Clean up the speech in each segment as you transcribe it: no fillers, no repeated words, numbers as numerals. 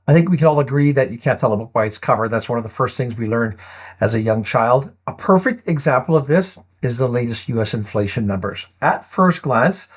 I think we can all agree that you can't tell a book by its cover. That's one of the first things we learned as a young child. A perfect example of this is the latest US inflation numbers. At first glance,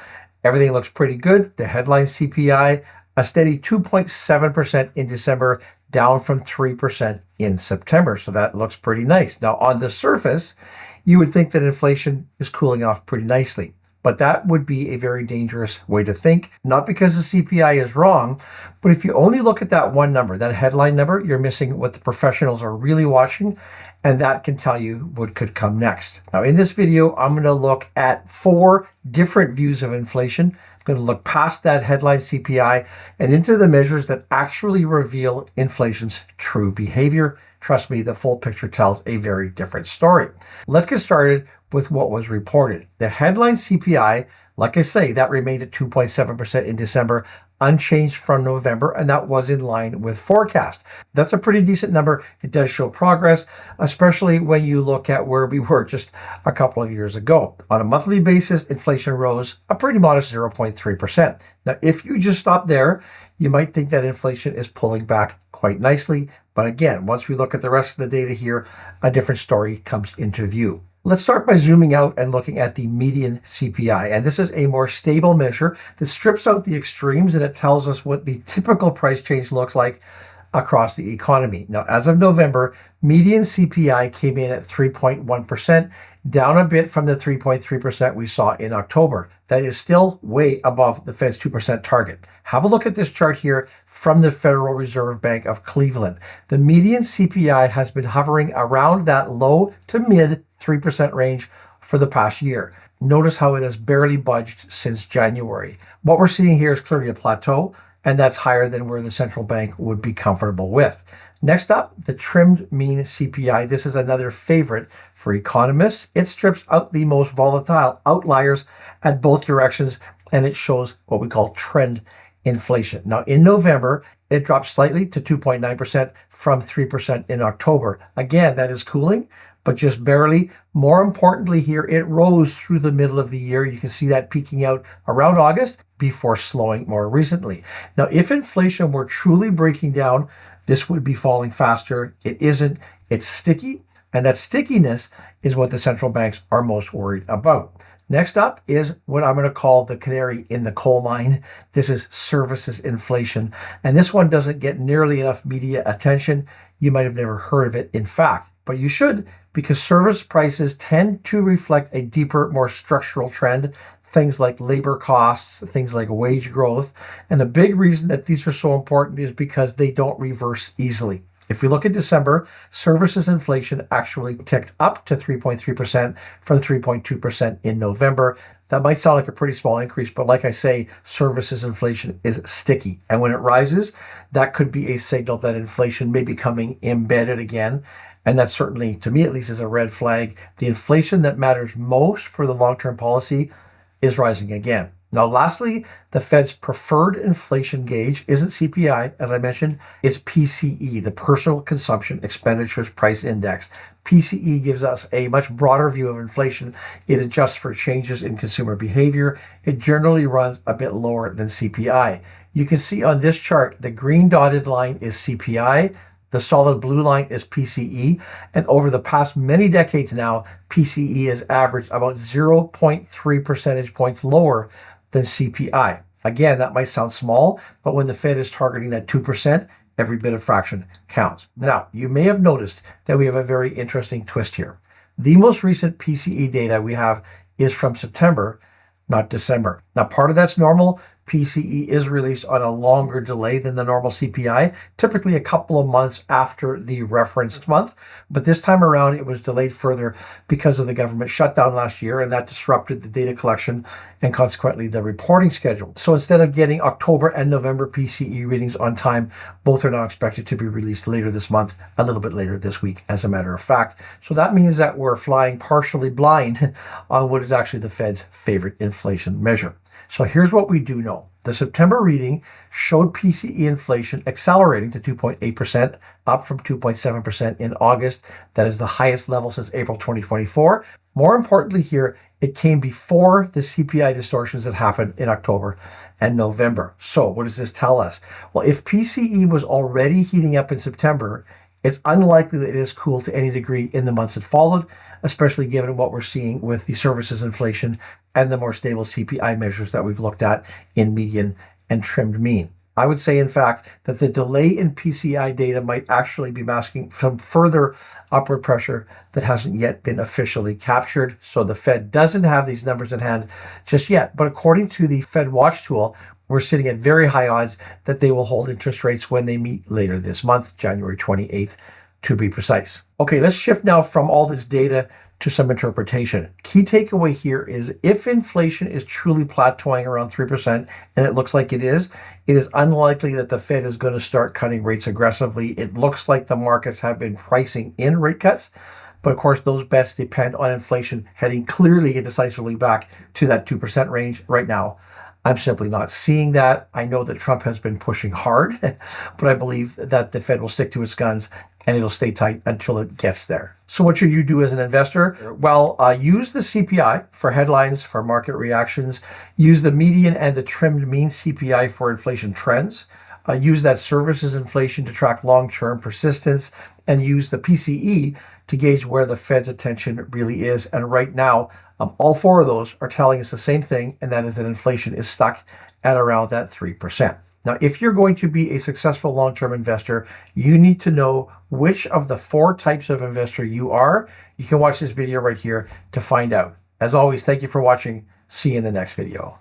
everything looks pretty good. The headline CPI, a steady 2.7% in December, down from 3% in September. So that looks pretty nice. Now, on the surface, you would think that inflation is cooling off pretty nicely. But that would be a very dangerous way to think, not because the CPI is wrong, but if you only look at that one number, that headline number, you're missing what the professionals are really watching, and that can tell you what could come next. Now, in this video, I'm going to look at 4 different views of inflation. I'm going to look past that headline CPI and into the measures that actually reveal inflation's true behavior. Trust me, the full picture tells a very different story. Let's get started with what was reported. The headline CPI, like I say, that remained at 2.7% in December, unchanged from November, and that was in line with forecast. That's a pretty decent number. It does show progress, especially when you look at where we were just a couple of years ago. On a monthly basis, inflation rose a pretty modest 0.3%. Now, if you just stop there, you might think that inflation is pulling back quite nicely. But again, once we look at the rest of the data here, a different story comes into view. Let's start by zooming out and looking at the median CPI. And this is a more stable measure that strips out the extremes and it tells us what the typical price change looks like across the economy. Now, as of November, median CPI came in at 3.1%, down a bit from the 3.3% we saw in October. That is still way above the Fed's 2% target. Have a look at this chart here from the Federal Reserve Bank of Cleveland. The median CPI has been hovering around that low to mid 3% range for the past year. Notice how it has barely budged since January. What we're seeing here is clearly a plateau, and that's higher than where the central bank would be comfortable with. Next up, the trimmed mean CPI. This is another favorite for economists. It strips out the most volatile outliers at both directions, and it shows what we call trend inflation. Now, in November, it dropped slightly to 2.9% from 3% in October. Again, that is cooling, but just barely. More importantly here, it rose through the middle of the year. You can see that peaking out around August before slowing more recently. Now, if inflation were truly breaking down, this would be falling faster. It isn't. It's sticky, and that stickiness is what the central banks are most worried about. Next up is what I'm going to call the canary in the coal mine. This is services inflation, and this one doesn't get nearly enough media attention. You might have never heard of it, in fact, but you should, because service prices tend to reflect a deeper, more structural trend. Things like labor costs, things like wage growth. And the big reason that these are so important is because they don't reverse easily. If we look at December, services inflation actually ticked up to 3.3% from 3.2% in November. That might sound like a pretty small increase, but like I say, services inflation is sticky. And when it rises, that could be a signal that inflation may be becoming embedded again. And that certainly, to me at least, is a red flag. The inflation that matters most for the long-term policy is rising again. Now, lastly, the Fed's preferred inflation gauge isn't CPI, as I mentioned, it's PCE, the Personal Consumption Expenditures Price Index. PCE gives us a much broader view of inflation. It adjusts for changes in consumer behavior. It generally runs a bit lower than CPI. You can see on this chart, the green dotted line is CPI, the solid blue line is PCE, and over the past many decades now, PCE has averaged about 0.3 percentage points lower than CPI. Again, that might sound small, but when the Fed is targeting that 2%, every bit of fraction counts. Now, you may have noticed that we have a very interesting twist here. The most recent PCE data we have is from September, not December. Now, part of that's normal. PCE is released on a longer delay than the normal CPI, typically a couple of months after the referenced month. But this time around, it was delayed further because of the government shutdown last year, and that disrupted the data collection and consequently the reporting schedule. So instead of getting October and November PCE readings on time, both are now expected to be released later this month, a little bit later this week, as a matter of fact. So that means that we're flying partially blind on what is actually the Fed's favorite inflation measure. So here's what we do know. The September reading showed PCE inflation accelerating to 2.8%, up from 2.7% in August. That is the highest level since April 2024. More importantly here, it came before the CPI distortions that happened in October and November. So what does this tell us? Well, if PCE was already heating up in September, it's unlikely that it has cooled to any degree in the months that followed, especially given what we're seeing with the services inflation and the more stable CPI measures that we've looked at in median and trimmed mean. I would say, in fact, that the delay in PCI data might actually be masking some further upward pressure that hasn't yet been officially captured. So the Fed doesn't have these numbers in hand just yet. But according to the Fed Watch tool, we're sitting at very high odds that they will hold interest rates when they meet later this month, January 28th, to be precise. Okay, let's shift now from all this data to some interpretation. Key takeaway here is if inflation is truly plateauing around 3%, and it looks like it is unlikely that the Fed is going to start cutting rates aggressively. It looks like the markets have been pricing in rate cuts, but of course those bets depend on inflation heading clearly and decisively back to that 2% range right now. I'm simply not seeing that. I know that Trump has been pushing hard, but I believe that the Fed will stick to its guns and it'll stay tight until it gets there. So what should you do as an investor? Well, use the CPI for headlines, for market reactions. Use the median and the trimmed mean CPI for inflation trends. Use that services inflation to track long-term persistence, and use the PCE to gauge where the Fed's attention really is. And right now, all four of those are telling us the same thing, and that is that inflation is stuck at around that 3%. Now, if you're going to be a successful long-term investor, you need to know which of the four types of investor you are. You can watch this video right here to find out. As always, thank you for watching. See you in the next video.